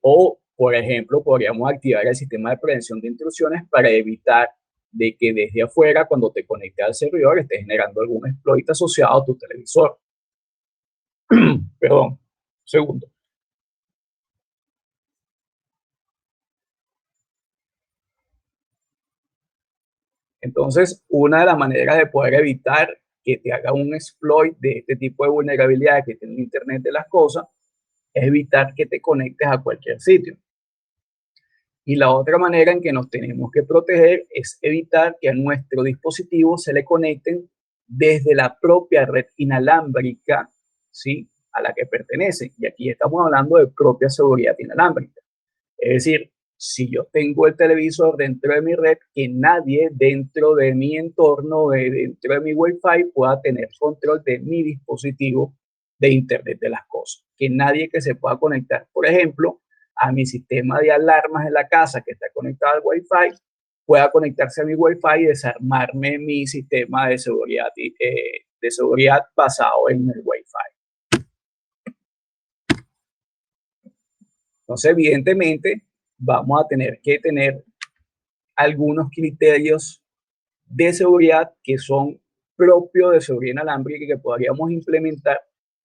O, por ejemplo, podríamos activar el sistema de prevención de intrusiones para evitar de que desde afuera, cuando te conectes al servidor, estés generando algún exploit asociado a tu televisor. Perdón, segundo. Entonces, una de las maneras de poder evitar que te haga un exploit de este tipo de vulnerabilidad que tiene el Internet de las cosas es evitar que te conectes a cualquier sitio. Y la otra manera en que nos tenemos que proteger es evitar que a nuestro dispositivo se le conecten desde la propia red inalámbrica, ¿sí?, a la que pertenece. Y aquí estamos hablando de propia seguridad inalámbrica. Es decir, si yo tengo el televisor dentro de mi red, que nadie dentro de mi entorno, dentro de mi Wi-Fi, pueda tener control de mi dispositivo de Internet de las cosas. Que nadie que se pueda conectar, por ejemplo, a mi sistema de alarmas en la casa que está conectado al Wi-Fi, pueda conectarse a mi Wi-Fi y desarmarme mi sistema de seguridad basado en el Wi-Fi. Entonces, evidentemente, vamos a tener que tener algunos criterios de seguridad que son propios de seguridad inalámbrica y que podríamos implementar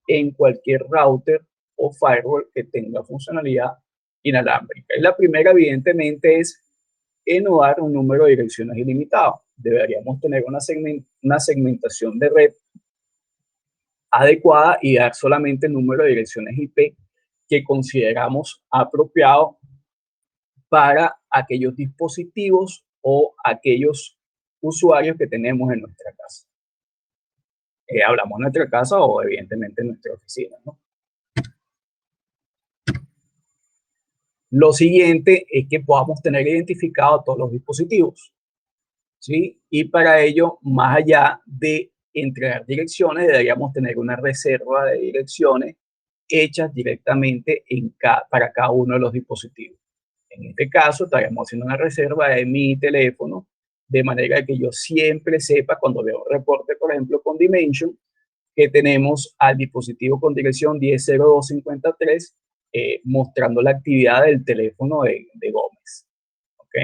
en cualquier router o firewall que tenga funcionalidad inalámbrica. Y la primera, evidentemente, es no dar un número de direcciones ilimitado. Deberíamos tener una segmentación de red adecuada y dar solamente el número de direcciones IP que consideramos apropiado para aquellos dispositivos o aquellos usuarios que tenemos en nuestra casa. Hablamos de nuestra casa o evidentemente en nuestra oficina, ¿no? Lo siguiente es que podamos tener identificados todos los dispositivos. ¿sí? Y para ello, más allá de entregar direcciones, deberíamos tener una reserva de direcciones hechas directamente para cada uno de los dispositivos. En este caso, estaríamos haciendo una reserva de mi teléfono, de manera que yo siempre sepa cuando veo un reporte, por ejemplo, con Dimension, que tenemos al dispositivo con dirección 100253 mostrando la actividad del teléfono de Gómez. ¿Ok?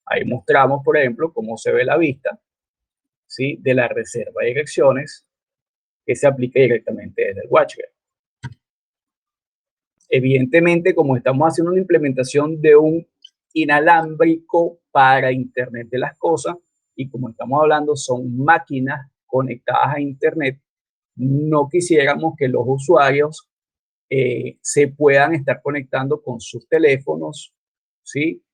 Ahí mostramos, por ejemplo, cómo se ve la vista, ¿sí?, de la reserva de direcciones que se aplica directamente desde el WatchGuard. Evidentemente, como estamos haciendo una implementación de un inalámbrico para Internet de las cosas, y como estamos hablando, son máquinas conectadas a Internet, no quisiéramos que los usuarios se puedan estar conectando con sus teléfonos, ¿sí?,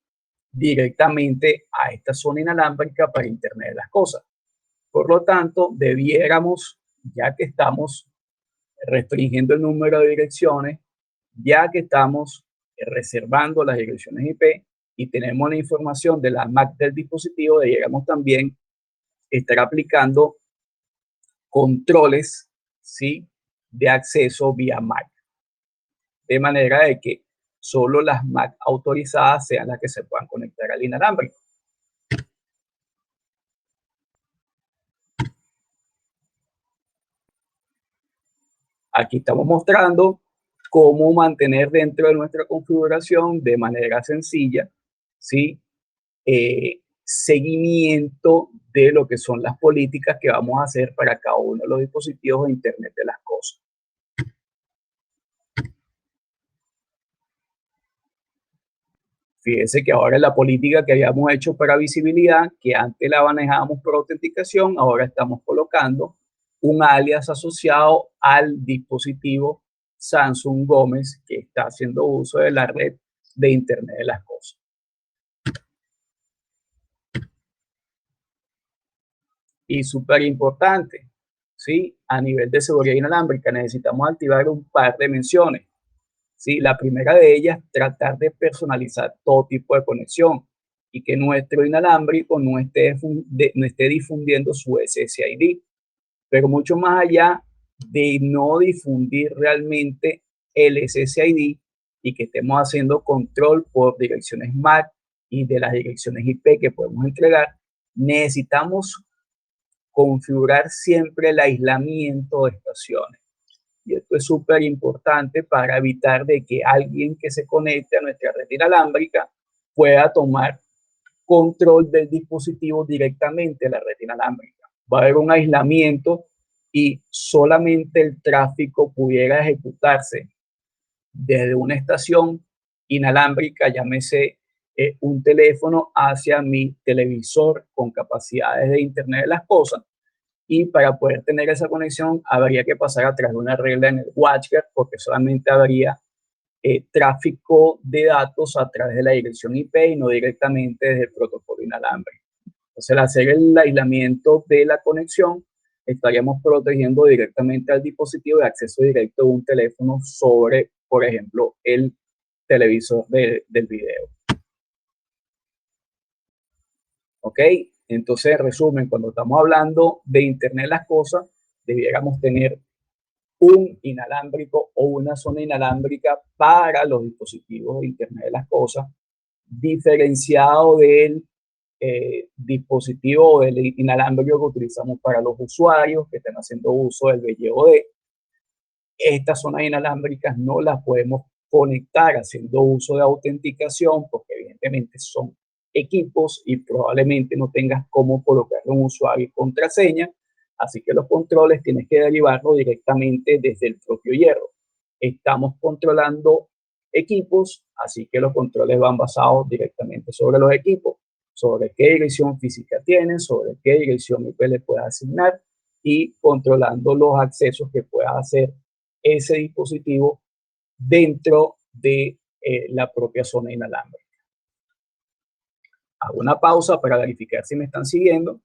directamente a esta zona inalámbrica para Internet de las cosas. Por lo tanto, debiéramos, ya que estamos restringiendo el número de direcciones, ya que estamos reservando las direcciones IP y tenemos la información de la MAC del dispositivo, debiéramos también estar aplicando controles, ¿sí?, de acceso vía MAC, de manera de que solo las MAC autorizadas sean las que se puedan conectar al inalámbrico. Aquí estamos mostrando cómo mantener dentro de nuestra configuración de manera sencilla, ¿sí?, seguimiento de lo que son las políticas que vamos a hacer para cada uno de los dispositivos de Internet de las cosas. Fíjense que ahora la política que habíamos hecho para visibilidad, que antes la manejábamos por autenticación, ahora estamos colocando un alias asociado al dispositivo Samsung Gómez que está haciendo uso de la red de Internet de las cosas. Y súper importante, ¿sí?, a nivel de seguridad inalámbrica necesitamos activar un par de menciones. ¿Sí? La primera de ellas, tratar de personalizar todo tipo de conexión y que nuestro inalámbrico no esté difundiendo su SSID. Pero mucho más allá de no difundir realmente el SSID y que estemos haciendo control por direcciones MAC y de las direcciones IP que podemos entregar, necesitamos configurar siempre el aislamiento de estaciones. Y esto es súper importante para evitar de que alguien que se conecte a nuestra red inalámbrica pueda tomar control del dispositivo directamente de la red inalámbrica. Va a haber un aislamiento y solamente el tráfico pudiera ejecutarse desde una estación inalámbrica, llámese un teléfono, hacia mi televisor con capacidades de Internet de las cosas. Y para poder tener esa conexión habría que pasar a través de una regla en el WatchGuard, porque solamente habría tráfico de datos a través de la dirección IP y no directamente desde el protocolo inalámbrico. Entonces, al hacer el aislamiento de la conexión, estaríamos protegiendo directamente al dispositivo de acceso directo de un teléfono sobre, por ejemplo, el televisor del video. ¿Ok? Entonces, en resumen, cuando estamos hablando de Internet de las cosas, debiéramos tener un inalámbrico o una zona inalámbrica para los dispositivos de Internet de las cosas, diferenciado del dispositivo o del inalámbrico que utilizamos para los usuarios que están haciendo uso del BYOD. Estas zonas inalámbricas no las podemos conectar haciendo uso de autenticación porque evidentemente son equipos y probablemente no tengas cómo colocarle un usuario y contraseña, así que los controles tienes que derivarlo directamente desde el propio hierro. Estamos controlando equipos, así que los controles van basados directamente sobre los equipos, sobre qué dirección física tienen, sobre qué dirección IP le puedes asignar y controlando los accesos que pueda hacer ese dispositivo dentro de la propia zona inalámbrica. Hago una pausa para verificar si me están siguiendo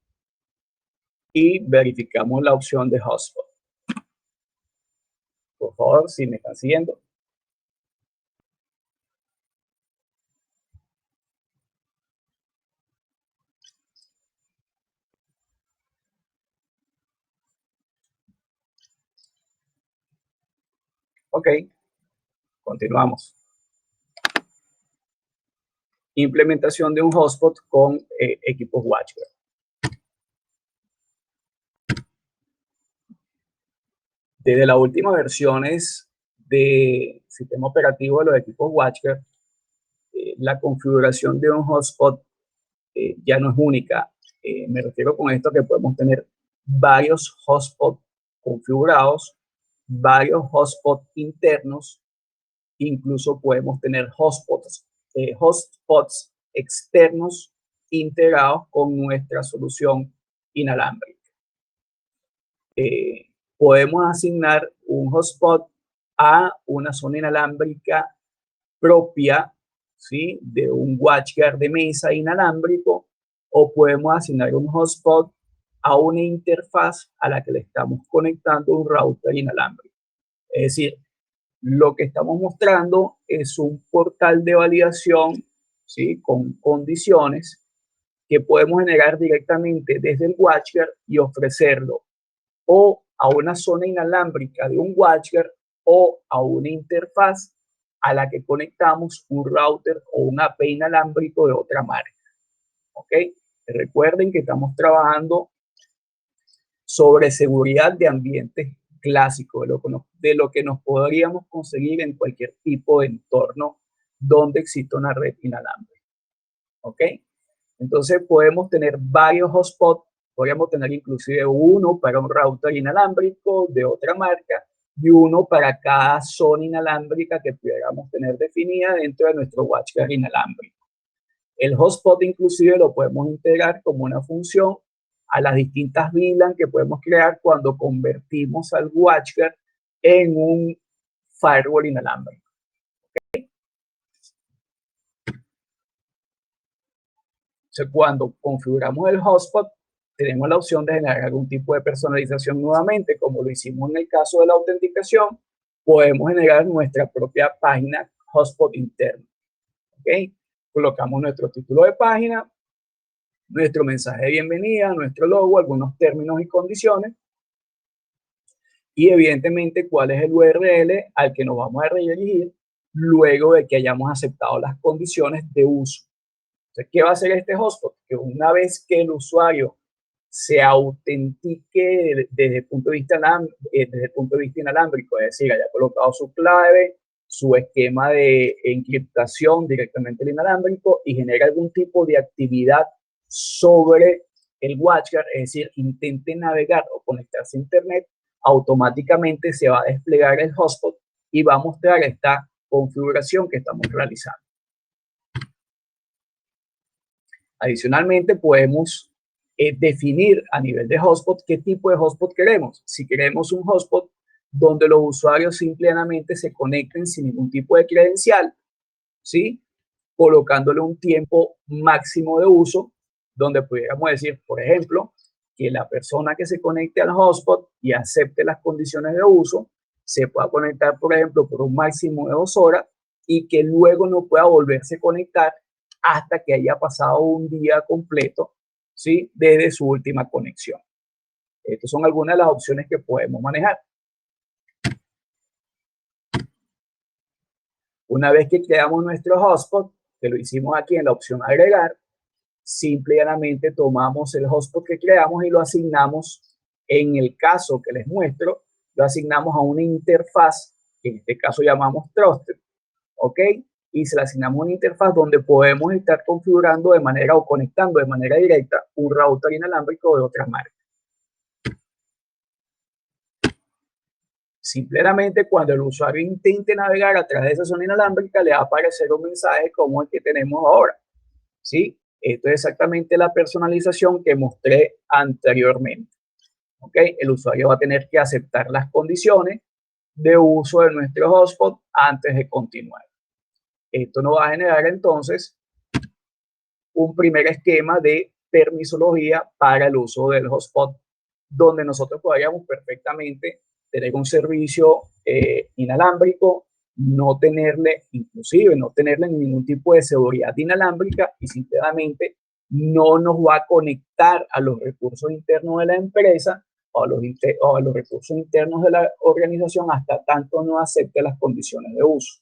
y verificamos la opción de hotspot. Por favor, si me están siguiendo. Ok, continuamos. Implementación de un hotspot con equipos WatchGuard. Desde las últimas versiones de sistema operativo de los equipos WatchGuard, la configuración de un hotspot ya no es única. Me refiero con esto a que podemos tener varios hotspots configurados, varios hotspots internos, incluso podemos tener hotspots externos integrados con nuestra solución inalámbrica. Podemos asignar un hotspot a una zona inalámbrica propia, ¿sí?, de un WatchGuard de mesa inalámbrico, o podemos asignar un hotspot a una interfaz a la que le estamos conectando un router inalámbrico. Es decir, lo que estamos mostrando es un portal de validación, ¿sí?, con condiciones que podemos generar directamente desde el WatchGuard y ofrecerlo o a una zona inalámbrica de un WatchGuard o a una interfaz a la que conectamos un router o un AP inalámbrico de otra marca. ¿Ok? Recuerden que estamos trabajando sobre seguridad de ambientes clásicos, de lo que nos podríamos conseguir en cualquier tipo de entorno donde exista una red inalámbrica. ¿Ok? Entonces podemos tener varios hotspots, podríamos tener inclusive uno para un router inalámbrico de otra marca y uno para cada zona inalámbrica que pudiéramos tener definida dentro de nuestro WatchGuard inalámbrico. El hotspot inclusive lo podemos integrar como una función a las distintas VLAN que podemos crear cuando convertimos al WatchGuard en un firewall inalámbrico. ¿Okay? Entonces, cuando configuramos el hotspot, tenemos la opción de generar algún tipo de personalización nuevamente, como lo hicimos en el caso de la autenticación. Podemos generar nuestra propia página hotspot interno. ¿Ok? Colocamos nuestro título de página, nuestro mensaje de bienvenida, nuestro logo, algunos términos y condiciones, y evidentemente cuál es el URL al que nos vamos a redirigir luego de que hayamos aceptado las condiciones de uso. Entonces, ¿qué va a hacer este hotspot? Que una vez que el usuario se autentique desde el punto de vista inalámbrico, es decir, haya colocado su clave, su esquema de encriptación directamente al inalámbrico y genera algún tipo de actividad sobre el WatchGuard, es decir, intente navegar o conectarse a internet, automáticamente se va a desplegar el hotspot y va a mostrar esta configuración que estamos realizando. Adicionalmente, podemos definir a nivel de hotspot qué tipo de hotspot queremos. Si queremos un hotspot donde los usuarios simplemente se conecten sin ningún tipo de credencial, ¿sí?, colocándole un tiempo máximo de uso, donde pudiéramos decir, por ejemplo, que la persona que se conecte al hotspot y acepte las condiciones de uso se pueda conectar, por ejemplo, por un máximo de 2 horas y que luego no pueda volverse a conectar hasta que haya pasado un día completo, ¿sí?, desde su última conexión. Estas son algunas de las opciones que podemos manejar. Una vez que creamos nuestro hotspot, que lo hicimos aquí en la opción agregar, simple y llanamente tomamos el hotspot que creamos y lo asignamos, en el caso que les muestro, lo asignamos a una interfaz, que en este caso llamamos Trusted, ¿ok? Y se le asignamos una interfaz donde podemos estar configurando de manera o conectando de manera directa un router inalámbrico de otra marca. Simplemente cuando el usuario intente navegar a través de esa zona inalámbrica, le va a aparecer un mensaje como el que tenemos ahora, ¿sí? Esto es exactamente la personalización que mostré anteriormente. ¿Ok? El usuario va a tener que aceptar las condiciones de uso de nuestro hotspot antes de continuar. Esto nos va a generar entonces un primer esquema de permisología para el uso del hotspot, donde nosotros podríamos perfectamente tener un servicio inalámbrico, inclusive no tenerle ningún tipo de seguridad inalámbrica y simplemente no nos va a conectar a los recursos internos de la empresa o a los recursos internos de la organización hasta tanto no acepte las condiciones de uso.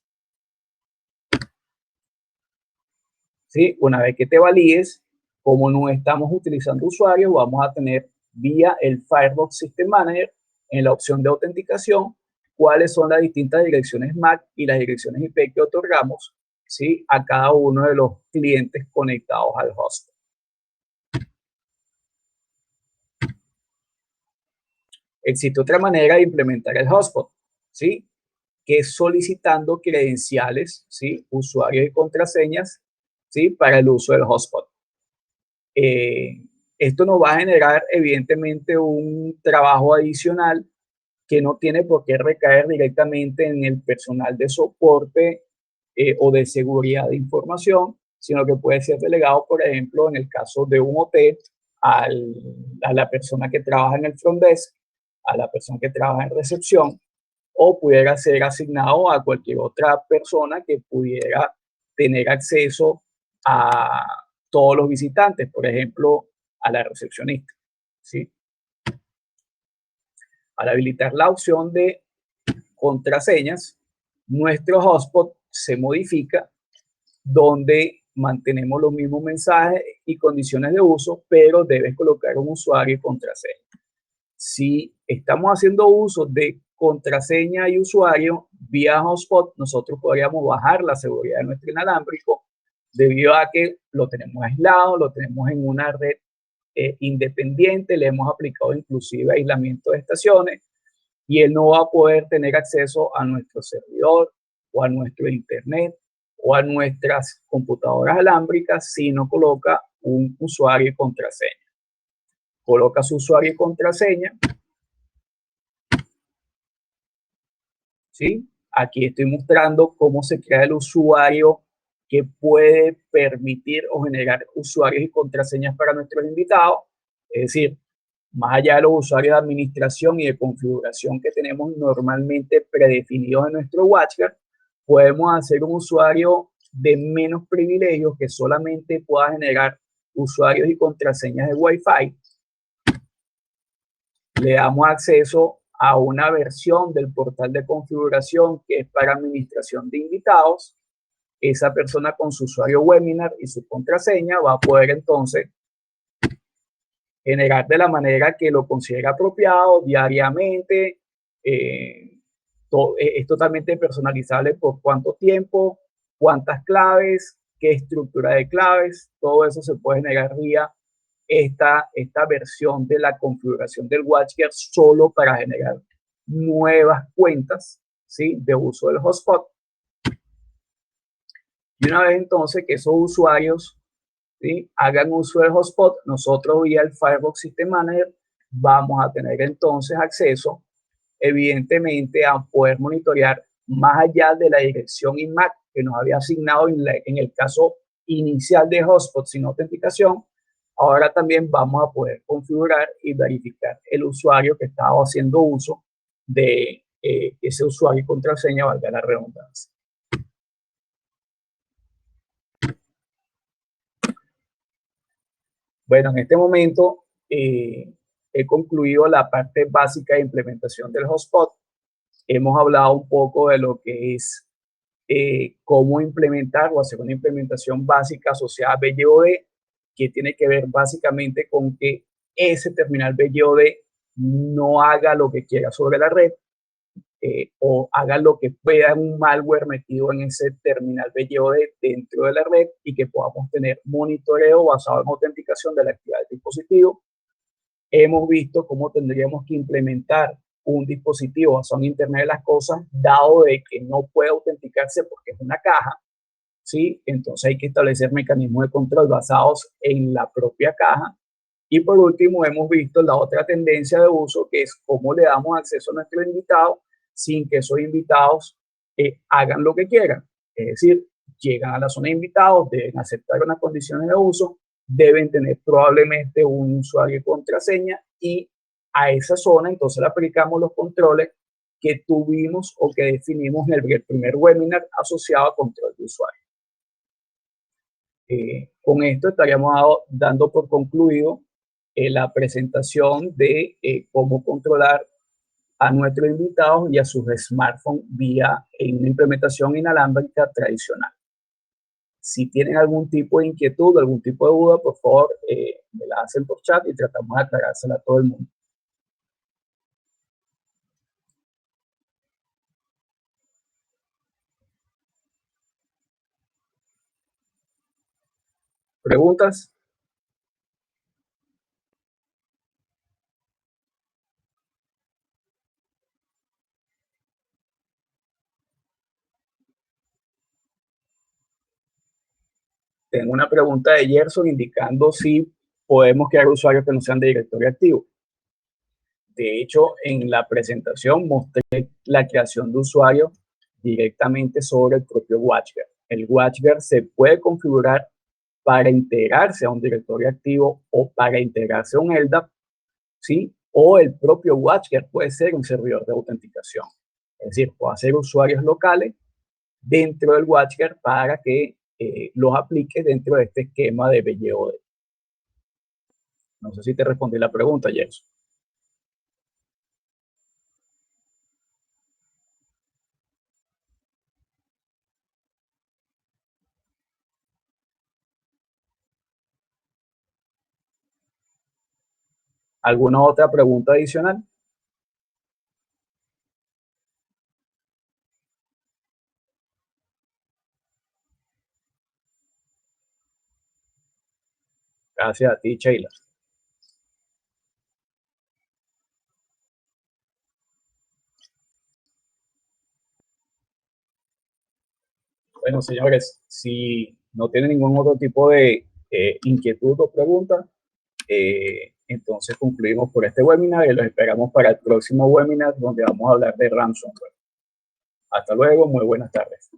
¿Sí? Una vez que te valides, como no estamos utilizando usuarios, vamos a tener vía el Firefox System Manager en la opción de autenticación cuáles son las distintas direcciones MAC y las direcciones IP que otorgamos, ¿sí?, a cada uno de los clientes conectados al host. Existe otra manera de implementar el hotspot, ¿sí?, que es solicitando credenciales, ¿sí?, usuarios y contraseñas, ¿sí?, para el uso del hotspot. Esto nos va a generar, evidentemente, un trabajo adicional que no tiene por qué recaer directamente en el personal de soporte o de seguridad de información, sino que puede ser delegado, por ejemplo, en el caso de un hotel, a la persona que trabaja en el front desk, a la persona que trabaja en recepción, o pudiera ser asignado a cualquier otra persona que pudiera tener acceso a todos los visitantes, por ejemplo, a la recepcionista, ¿sí? Al habilitar la opción de contraseñas, nuestro hotspot se modifica donde mantenemos los mismos mensajes y condiciones de uso, pero debes colocar un usuario y contraseña. Si estamos haciendo uso de contraseña y usuario vía hotspot, nosotros podríamos bajar la seguridad de nuestro inalámbrico debido a que lo tenemos aislado, lo tenemos en una red independiente, le hemos aplicado inclusive aislamiento de estaciones y él no va a poder tener acceso a nuestro servidor o a nuestro internet o a nuestras computadoras alámbricas si no coloca un usuario y contraseña. Coloca su usuario y contraseña. ¿Sí? Aquí estoy mostrando cómo se crea el usuario que puede permitir o generar usuarios y contraseñas para nuestros invitados. Es decir, más allá de los usuarios de administración y de configuración que tenemos normalmente predefinidos en nuestro WatchGuard, podemos hacer un usuario de menos privilegios que solamente pueda generar usuarios y contraseñas de Wi-Fi. Le damos acceso a una versión del portal de configuración que es para administración de invitados. Esa persona con su usuario webinar y su contraseña va a poder entonces generar de la manera que lo considera apropiado diariamente. Es totalmente personalizable por cuánto tiempo, cuántas claves, qué estructura de claves. Todo eso se puede generar vía esta versión de la configuración del WatchGuard solo para generar nuevas cuentas, ¿sí?, de uso del hotspot. Y una vez entonces que esos usuarios, ¿sí?, hagan uso del hotspot, nosotros vía el Firefox System Manager vamos a tener entonces acceso, evidentemente, a poder monitorear más allá de la dirección IMAC que nos había asignado en el caso inicial de hotspot sin autenticación. Ahora también vamos a poder configurar y verificar el usuario que estaba haciendo uso de ese usuario y contraseña, valga la redundancia. Bueno, en este momento he concluido la parte básica de implementación del hotspot. Hemos hablado un poco de lo que es cómo implementar o hacer una implementación básica asociada a BYOD, que tiene que ver básicamente con que ese terminal BYOD no haga lo que quiera sobre la red o haga lo que pueda un malware metido en ese terminal BYOD dentro de la red y que podamos tener monitoreo basado en autenticación de la actividad del dispositivo. Hemos visto cómo tendríamos que implementar un dispositivo basado en Internet de las Cosas, dado de que no puede autenticarse porque es una caja, ¿sí? Entonces hay que establecer mecanismos de control basados en la propia caja. Y por último, hemos visto la otra tendencia de uso, que es cómo le damos acceso a nuestros invitados sin que esos invitados hagan lo que quieran. Es decir, llegan a la zona de invitados, deben aceptar unas condiciones de uso, deben tener probablemente un usuario y contraseña y a esa zona entonces le aplicamos los controles que tuvimos o que definimos en el primer webinar asociado a control de usuario. Con esto estaríamos dando por concluido la presentación de cómo controlar a nuestros invitados y a sus smartphones vía una implementación inalámbrica tradicional. Si tienen algún tipo de inquietud, algún tipo de duda, por favor, me la hacen por chat y tratamos de aclarársela a todo el mundo. ¿Preguntas? Tengo una pregunta de Gerson indicando si podemos crear usuarios que no sean de directorio activo. De hecho, en la presentación mostré la creación de usuarios directamente sobre el propio WatchGuard. El WatchGuard se puede configurar para integrarse a un directorio activo o para integrarse a un LDAP, ¿sí? O el propio WatchGuard puede ser un servidor de autenticación. Es decir, puedo hacer usuarios locales dentro del WatchGuard para que los aplique dentro de este esquema de BYOD. No sé si te respondí la pregunta, Jens. ¿Alguna otra pregunta adicional? Gracias a ti, Sheila. Bueno, señores, si no tienen ningún otro tipo de inquietud o pregunta, entonces concluimos por este webinar y los esperamos para el próximo webinar donde vamos a hablar de ransomware. Hasta luego, muy buenas tardes.